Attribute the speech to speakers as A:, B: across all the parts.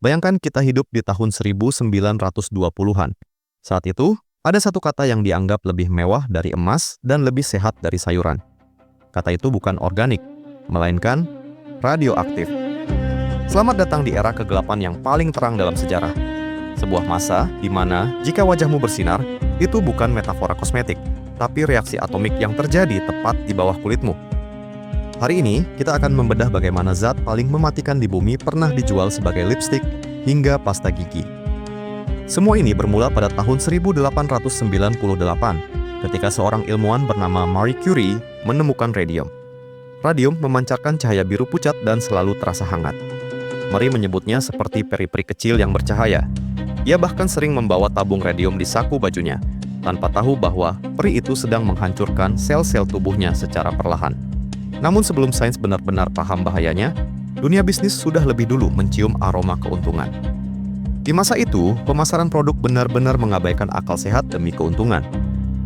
A: Bayangkan kita hidup di tahun 1920-an. Saat itu, ada satu kata yang dianggap lebih mewah dari emas dan lebih sehat dari sayuran. Kata itu bukan organik, melainkan radioaktif. Selamat datang di era kegelapan yang paling terang dalam sejarah. Sebuah masa di mana jika wajahmu bersinar, itu bukan metafora kosmetik, tapi reaksi atomik yang terjadi tepat di bawah kulitmu. Hari ini, kita akan membedah bagaimana zat paling mematikan di bumi pernah dijual sebagai lipstik hingga pasta gigi. Semua ini bermula pada tahun 1898, ketika seorang ilmuwan bernama Marie Curie menemukan radium. Radium memancarkan cahaya biru pucat dan selalu terasa hangat. Marie menyebutnya seperti peri-peri kecil yang bercahaya. Ia bahkan sering membawa tabung radium di saku bajunya, tanpa tahu bahwa peri itu sedang menghancurkan sel-sel tubuhnya secara perlahan. Namun sebelum sains benar-benar paham bahayanya, dunia bisnis sudah lebih dulu mencium aroma keuntungan. Di masa itu, pemasaran produk benar-benar mengabaikan akal sehat demi keuntungan.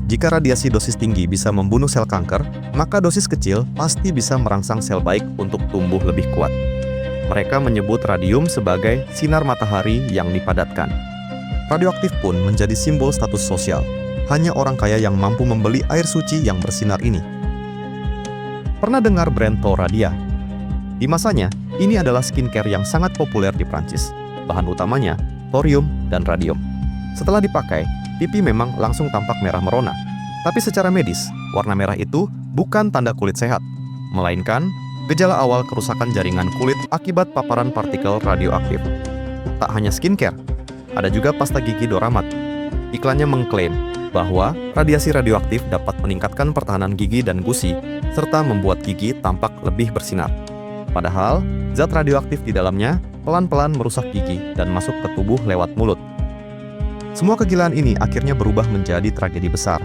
A: Jika radiasi dosis tinggi bisa membunuh sel kanker, maka dosis kecil pasti bisa merangsang sel baik untuk tumbuh lebih kuat. Mereka menyebut radium sebagai sinar matahari yang dipadatkan. Radioaktif pun menjadi simbol status sosial. Hanya orang kaya yang mampu membeli air suci yang bersinar ini. Pernah dengar brand Thoradia? Di masanya, ini adalah skincare yang sangat populer di Prancis. Bahan utamanya, thorium dan radium. Setelah dipakai, pipi memang langsung tampak merah merona. Tapi secara medis, warna merah itu bukan tanda kulit sehat, melainkan gejala awal kerusakan jaringan kulit akibat paparan partikel radioaktif. Tak hanya skincare, ada juga pasta gigi Doramat. Iklannya mengklaim bahwa radiasi radioaktif dapat meningkatkan pertahanan gigi dan gusi, serta membuat gigi tampak lebih bersinar. Padahal, zat radioaktif di dalamnya pelan-pelan merusak gigi dan masuk ke tubuh lewat mulut. Semua kegilaan ini akhirnya berubah menjadi tragedi besar.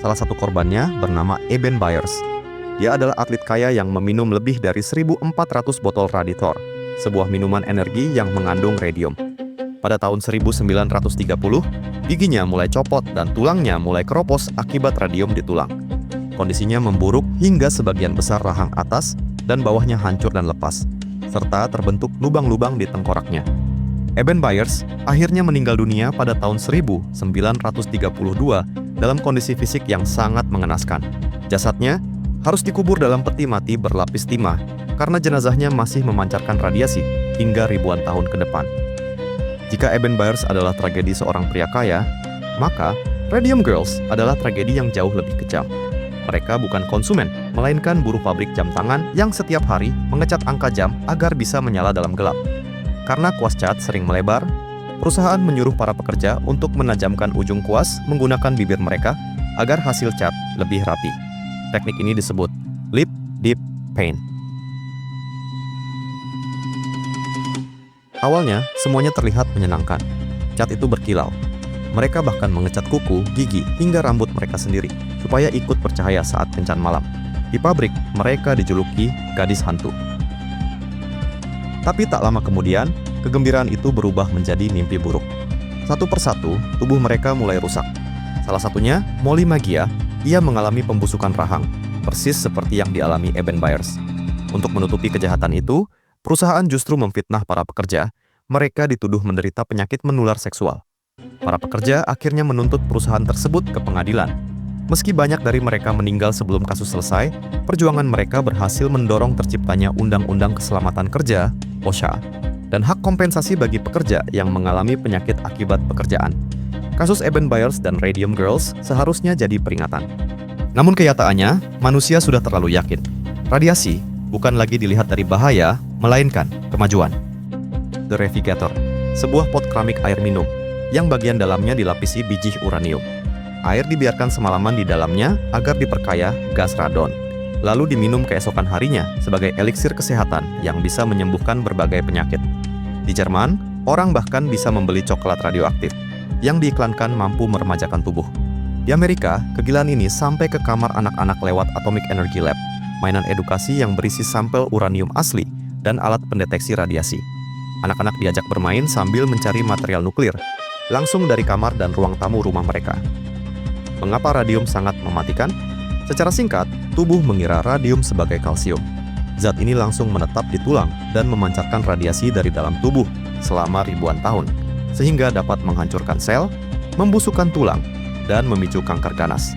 A: Salah satu korbannya bernama Eben Byers. Dia adalah atlet kaya yang meminum lebih dari 1.400 botol Raditor, sebuah minuman energi yang mengandung radium. Pada tahun 1930, giginya mulai copot dan tulangnya mulai keropos akibat radium di tulang. Kondisinya memburuk hingga sebagian besar rahang atas dan bawahnya hancur dan lepas, serta terbentuk lubang-lubang di tengkoraknya. Eben Byers akhirnya meninggal dunia pada tahun 1932 dalam kondisi fisik yang sangat mengenaskan. Jasadnya harus dikubur dalam peti mati berlapis timah karena jenazahnya masih memancarkan radiasi hingga ribuan tahun ke depan. Jika Eben Byers adalah tragedi seorang pria kaya, maka Radium Girls adalah tragedi yang jauh lebih kejam. Mereka bukan konsumen, melainkan buruh pabrik jam tangan yang setiap hari mengecat angka jam agar bisa menyala dalam gelap. Karena kuas cat sering melebar, perusahaan menyuruh para pekerja untuk menajamkan ujung kuas menggunakan bibir mereka agar hasil cat lebih rapi. Teknik ini disebut lip deep paint. Awalnya, semuanya terlihat menyenangkan. Cat itu berkilau. Mereka bahkan mengecat kuku, gigi, hingga rambut mereka sendiri, supaya ikut bercahaya saat kencan malam. Di pabrik, mereka dijuluki gadis hantu. Tapi tak lama kemudian, kegembiraan itu berubah menjadi mimpi buruk. Satu persatu, tubuh mereka mulai rusak. Salah satunya, Molly Magia, ia mengalami pembusukan rahang, persis seperti yang dialami Eben Byers. Untuk menutupi kejahatan itu, perusahaan justru memfitnah para pekerja. Mereka dituduh menderita penyakit menular seksual. Para pekerja akhirnya menuntut perusahaan tersebut ke pengadilan. Meski banyak dari mereka meninggal sebelum kasus selesai, perjuangan mereka berhasil mendorong terciptanya Undang-Undang Keselamatan Kerja, OSHA, dan hak kompensasi bagi pekerja yang mengalami penyakit akibat pekerjaan. Kasus Eben Byers dan Radium Girls seharusnya jadi peringatan. Namun kenyataannya, manusia sudah terlalu yakin. Radiasi bukan lagi dilihat dari bahaya, melainkan kemajuan. The Revigator, sebuah pot keramik air minum, yang bagian dalamnya dilapisi biji uranium. Air dibiarkan semalaman di dalamnya agar diperkaya gas radon, lalu diminum keesokan harinya sebagai eliksir kesehatan yang bisa menyembuhkan berbagai penyakit. Di Jerman, orang bahkan bisa membeli coklat radioaktif, yang diiklankan mampu meremajakan tubuh. Di Amerika, kegilaan ini sampai ke kamar anak-anak lewat Atomic Energy Lab, mainan edukasi yang berisi sampel uranium asli dan alat pendeteksi radiasi. Anak-anak diajak bermain sambil mencari material nuklir, langsung dari kamar dan ruang tamu rumah mereka. Mengapa radium sangat mematikan? Secara singkat, tubuh mengira radium sebagai kalsium. Zat ini langsung menetap di tulang dan memancarkan radiasi dari dalam tubuh selama ribuan tahun, sehingga dapat menghancurkan sel, membusukkan tulang, dan memicu kanker ganas.